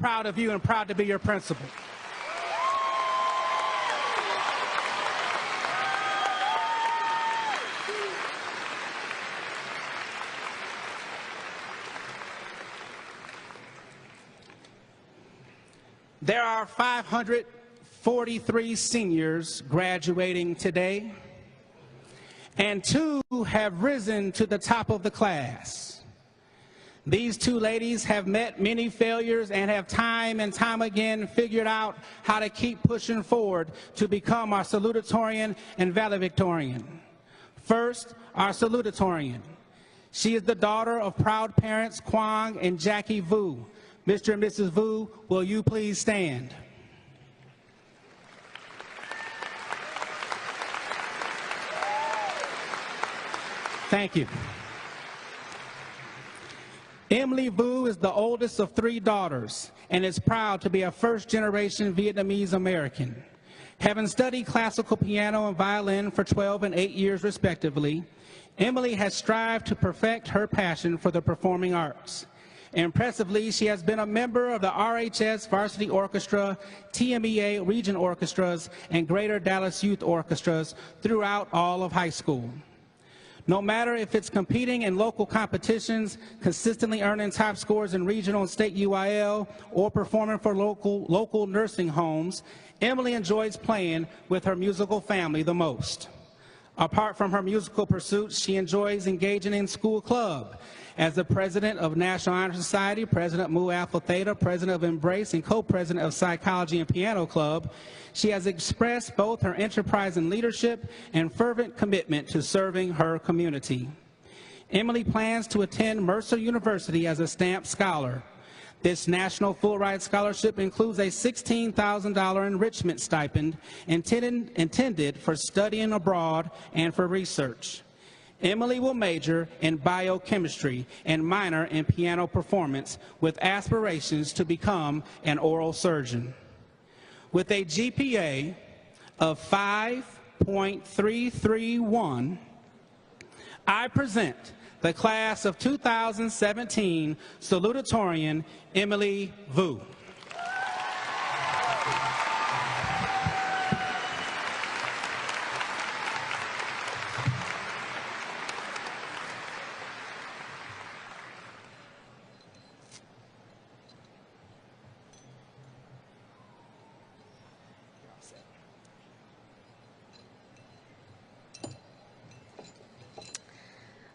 proud of you and proud to be your principal. There are 543 seniors graduating today, and 2 have risen to the top of the class. These 2 ladies have met many failures and have time and time again figured out how to keep pushing forward to become our salutatorian and valedictorian. First, our salutatorian. She is the daughter of proud parents Kwang and Jackie Vu. Mr. and Mrs. Vu, will you please stand? Thank you. Emily Vu is the oldest of 3 daughters and is proud to be a first-generation Vietnamese American. Having studied classical piano and violin for 12 and 8 years respectively, Emily has strived to perfect her passion for the performing arts. Impressively, she has been a member of the RHS Varsity Orchestra, TMEA Region Orchestras, and Greater Dallas Youth Orchestras throughout all of high school. No matter if it's competing in local competitions, consistently earning top scores in regional and state UIL, or performing for local nursing homes, Emily enjoys playing with her musical family the most. Apart from her musical pursuits, she enjoys engaging in school club. As the president of National Honor Society, president Mu Alpha Theta, president of Embrace, and co-president of Psychology and Piano Club, she has expressed both her enterprising leadership and fervent commitment to serving her community. Emily plans to attend Mercer University as a Stamp Scholar. This National Full Ride Scholarship includes a $16,000 enrichment stipend intended for studying abroad and for research. Emily will major in biochemistry and minor in piano performance with aspirations to become an oral surgeon. With a GPA of 5.331, I present the class of 2017 salutatorian Emily Vu.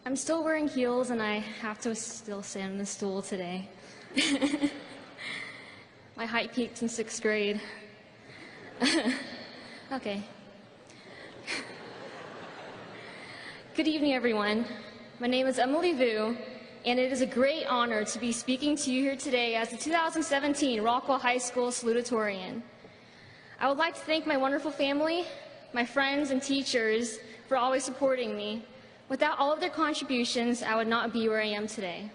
I'm still wearing heels and I have to still sit on the stool today. My height peaked in 6th grade. Okay. Good evening, everyone. My name is Emily Vu, and it is a great honor to be speaking to you here today as the 2017 Rockwall High School salutatorian. I would like to thank my wonderful family, my friends and teachers for always supporting me. Without all of their contributions, I would not be where I am today.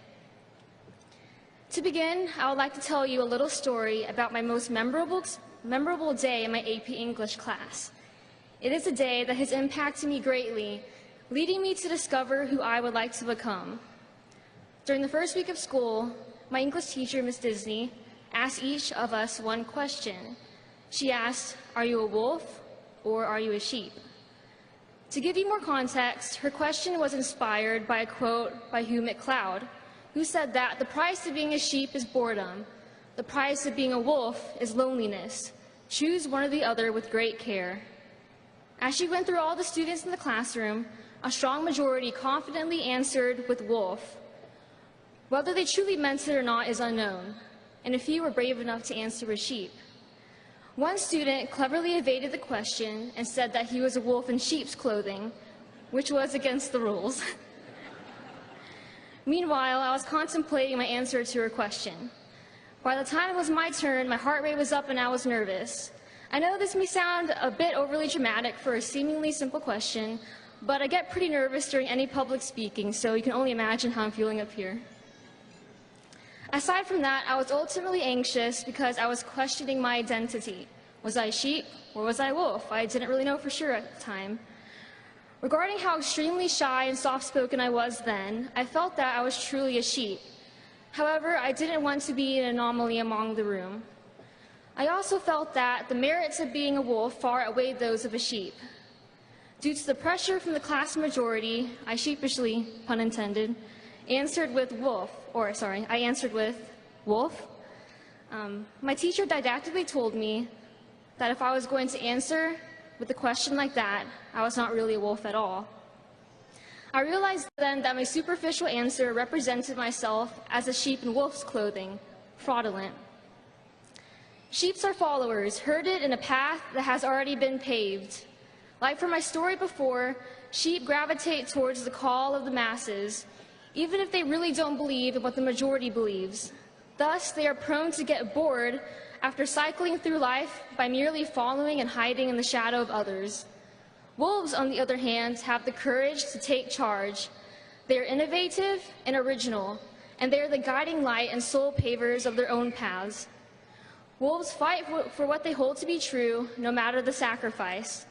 To begin, I would like to tell you a little story about my most memorable day in my AP English class. It is a day that has impacted me greatly, leading me to discover who I would like to become. During the first week of school, my English teacher, Miss Disney, asked each of us one question. She asked, "Are you a wolf or are you a sheep?" To give you more context, her question was inspired by a quote by Hugh MacLeod, who said that the price of being a sheep is boredom, the price of being a wolf is loneliness. Choose one or the other with great care. As she went through all the students in the classroom, a strong majority confidently answered with wolf. Whether they truly meant it or not is unknown, and a few were brave enough to answer with sheep. One student cleverly evaded the question and said that he was a wolf in sheep's clothing, which was against the rules. Meanwhile, I was contemplating my answer to her question. By the time it was my turn, my heart rate was up and I was nervous. I know this may sound a bit overly dramatic for a seemingly simple question, but I get pretty nervous during any public speaking, so you can only imagine how I'm feeling up here. Aside from that, I was ultimately anxious because I was questioning my identity. Was I sheep or was I wolf? I didn't really know for sure at the time. Regarding how extremely shy and soft-spoken I was then, I felt that I was truly a sheep. However, I didn't want to be an anomaly among the room. I also felt that the merits of being a wolf far outweighed those of a sheep. Due to the pressure from the class majority, I sheepishly, pun intended, answered with wolf. My teacher didactically told me that if I was going to answer with a question like that, I was not really a wolf at all. I realized then that my superficial answer represented myself as a sheep in wolf's clothing, fraudulent. Sheep are followers, herded in a path that has already been paved. Like for my story before, sheep gravitate towards the call of the masses, even if they really don't believe in what the majority believes. Thus, they are prone to get bored after cycling through life by merely following and hiding in the shadow of others. Wolves, on the other hand, have the courage to take charge. They are innovative and original, and they are the guiding light and sole pavers of their own paths. Wolves fight for what they hold to be true, no matter the sacrifice.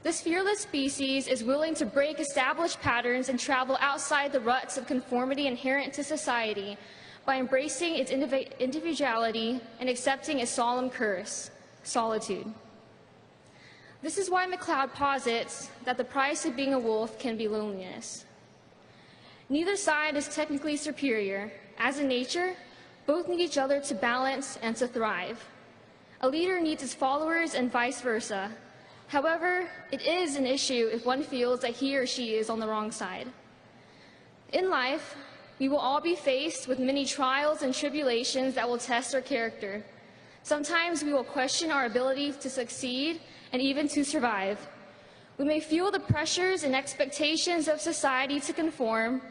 This fearless species is willing to break established patterns and travel outside the ruts of conformity inherent to society by embracing its individuality and accepting a solemn curse, solitude. This is why McLeod posits that the price of being a wolf can be loneliness. Neither side is technically superior. As in nature, both need each other to balance and to thrive. A leader needs his followers and vice versa. However, it is an issue if one feels that he or she is on the wrong side. In life, we will all be faced with many trials and tribulations that will test our character. Sometimes we will question our ability to succeed and even to survive. We may feel the pressures and expectations of society to conform,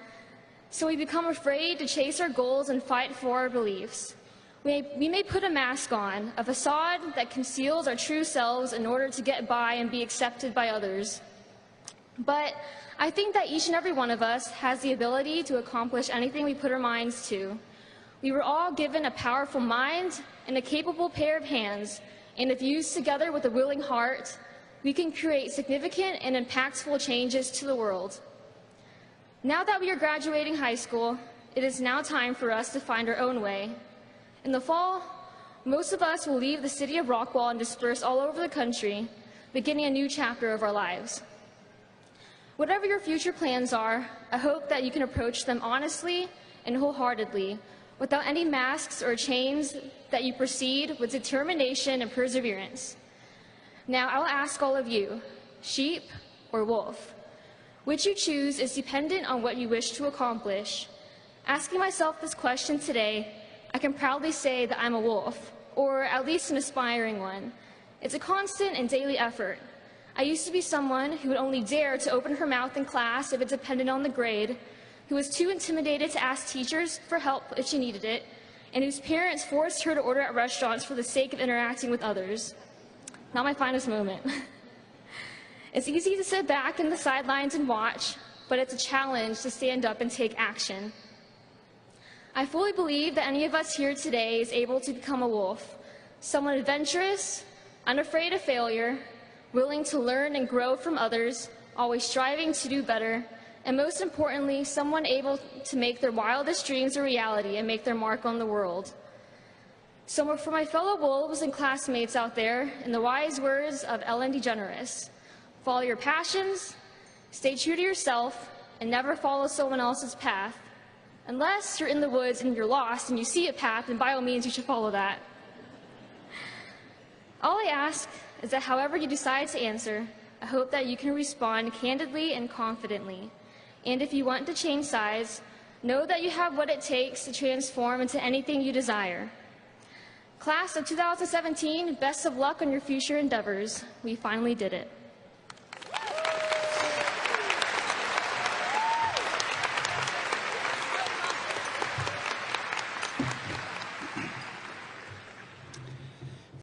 so we become afraid to chase our goals and fight for our beliefs. We may put a mask on, a facade that conceals our true selves in order to get by and be accepted by others. But I think that each and every one of us has the ability to accomplish anything we put our minds to. We were all given a powerful mind and a capable pair of hands, and if used together with a willing heart, we can create significant and impactful changes to the world. Now that we are graduating high school, it is now time for us to find our own way. In the fall, most of us will leave the city of Rockwall and disperse all over the country, beginning a new chapter of our lives. Whatever your future plans are, I hope that you can approach them honestly and wholeheartedly, without any masks or chains, that you proceed with determination and perseverance. Now, I'll ask all of you, sheep or wolf? Which you choose is dependent on what you wish to accomplish. Asking myself this question today, I can proudly say that I'm a wolf, or at least an aspiring one. It's a constant and daily effort. I used to be someone who would only dare to open her mouth in class if it depended on the grade, who was too intimidated to ask teachers for help if she needed it, and whose parents forced her to order at restaurants for the sake of interacting with others. Not my finest moment. It's easy to sit back in the sidelines and watch, but it's a challenge to stand up and take action. I fully believe that any of us here today is able to become a wolf, someone adventurous, unafraid of failure, willing to learn and grow from others, always striving to do better, and most importantly, someone able to make their wildest dreams a reality and make their mark on the world. So for my fellow wolves and classmates out there, in the wise words of Ellen DeGeneres, follow your passions, stay true to yourself, and never follow someone else's path. Unless you're in the woods and you're lost and you see a path, then by all means you should follow that. All I ask is that however you decide to answer, I hope that you can respond candidly and confidently. And if you want to change sides, know that you have what it takes to transform into anything you desire. Class of 2017, best of luck on your future endeavors. We finally did it.